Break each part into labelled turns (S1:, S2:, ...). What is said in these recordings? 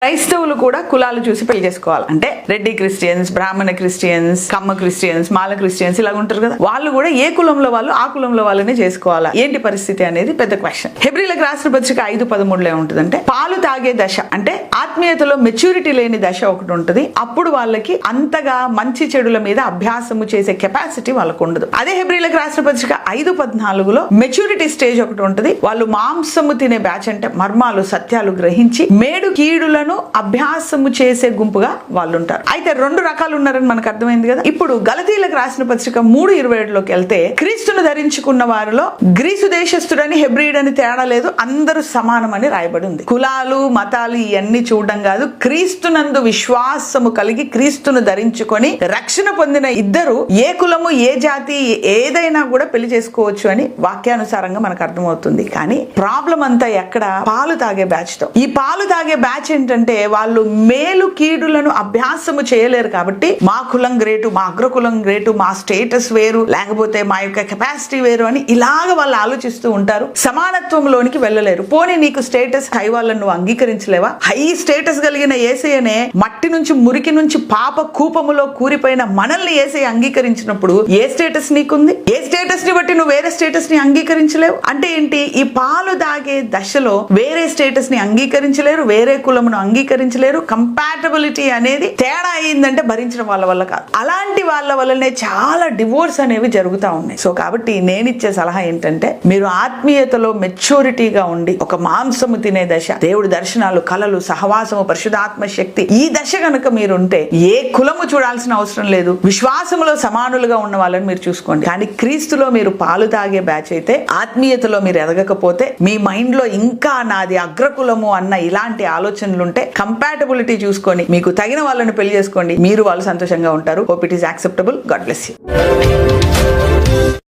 S1: క్రైస్తవులు కూడా కులాలు చూసి పెళ్లి చేసుకోవాలి. అంటే రెడ్డి క్రిస్టియన్స్, బ్రాహ్మణ క్రిస్టియన్స్, కమ్మ క్రిస్టియన్స్, మాల క్రిస్టియన్స్ ఇలా ఉంటారు కదా, వాళ్ళు కూడా ఏ కులంలో వాళ్ళు ఆ కులంలో వాళ్ళనే చేసుకోవాలా, ఏంటి పరిస్థితి అనేది పెద్ద క్వశ్చన్. హెబ్రీలకు రాసిన పత్రిక 5:13 ఏముంటుందంటే, పాలు తాగే దశ అంటే ఆత్మీయతలో మెచ్యూరిటీ లేని దశ ఒకటి ఉంటుంది. అప్పుడు వాళ్ళకి అంతగా మంచి చెడుల మీద అభ్యాసము చేసే కెపాసిటీ వాళ్ళకు ఉండదు. అదే హెబ్రీలకు రాసిన పత్రిక 5:14లో మెచ్యూరిటీ స్టేజ్ ఒకటి ఉంటుంది. వాళ్ళు మాంసము తినే బ్యాచ్, అంటే మర్మాలు సత్యాలు గ్రహించి మేడు కీడులను అభ్యాసము చేసే గుంపుగా వాళ్ళు ఉంటారు. అయితే 2 రకాలు ఉన్నారని మనకు అర్థమైంది కదా. ఇప్పుడు గలతీయులకు రాసిన పత్రిక 3:27లోకి వెళ్తే, క్రీస్తును ధరించుకున్న వారిలో గ్రీసు దేశస్థుడని హెబ్రీయుడని తేడా లేదు, అందరూ సమానమని రాయబడి ఉంది. కులాలు మతాలు ఇవన్నీ చూడడం కాదు, క్రీస్తునందు విశ్వాసము కలిగి క్రీస్తును ధరించుకొని రక్షణ పొందిన ఇద్దరు ఏ కులము ఏ జాతి ఏదైనా కూడా పెళ్లి చేసుకోవచ్చు అని వాక్యానుసారంగా మనకు అర్థమవుతుంది. కానీ ప్రాబ్లం అంతా ఎక్కడ, పాలు తాగే బ్యాచ్ తో. ఈ పాలు తాగే బ్యాచ్ ఏంటంటే, వాళ్ళు మేలు కీడులను అభ్యాసము చేయలేరు కాబట్టి మా కులం గ్రేటు, మా అగ్రకులం గ్రేటు, మా స్టేటస్ వేరు, లేకపోతే మా యొక్క కెపాసిటీ వేరు అని ఇలాగ వాళ్ళు ఆలోచిస్తూ ఉంటారు. సమానత్వంలోనికి వెళ్ళలేరు. పోనీ నీకు స్టేటస్ హై వాళ్ళని నువ్వు అంగీకరించలేవా? హై స్టేటస్ కలిగిన యేసయ్యనే మట్టి నుంచి మురికి నుంచి పాప కూపములో కూరిపోయిన మనల్ని యేసయ్య అంగీకరించినప్పుడు ఏ స్టేటస్ నీకుంది? ఏ స్టేటస్ ని బట్టి నువ్వు వేరే స్టేటస్ ని అంగీకరించలేవు? అంటే ఏంటి? ఈ పాలు తాగే దశలో వేరే స్టేటస్ ని అంగీకరించలేరు, వేరే కులమును అంగీకరించలేరు. కంపాటబిలిటీ అనేది తేడా అయిందంటే భరించడం వాళ్ళ వల్ల కాదు. అలాంటి వాళ్ళ వల్లనే చాలా డివోర్స్ అనేవి జరుగుతూ ఉన్నాయి. సో కాబట్టి నేనిచ్చే సలహా ఏంటంటే, మీరు ఆత్మీయతలో మెచ్యూరిటీగా ఉండి ఒక మాంసము తినే దశ, దేవుడి దర్శనాలు, కళలు, సహవాసము, పరిశుద్ధాత్మ శక్తి, ఈ దశ కనుక మీరుంటే ఏ కులము చూడాల్సిన అవసరం లేదు. విశ్వాసములో సమానులుగా ఉన్న వాళ్ళని మీరు చూసుకోండి. కానీ క్రీస్తులో మీరు పాలు తాగే బ్యాచ్ అయితే, ఆత్మీయతలో మీరు ఎదగకపోతే, మీ మైండ్ లో ఇంకా నాది అగ్రకులము అన్న ఇలాంటి ఆలోచనలుంటే కంపాటబిలిటీ చూసుకొని మీకు తగిన వాళ్ళని పెళ్లి చేసుకోండి. మీరు వాళ్ళు సంతోషంగా ఉంటారు. Hope it is acceptable. God bless you.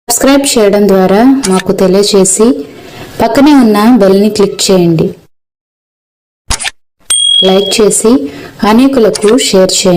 S2: Subscribe చేయడం ద్వారా మాకు తెలియజేసి పక్కనే ఉన్న బెల్ ని క్లిక్ చేయండి. లైక్ చేసి అనేకులకు షేర్ చేయండి.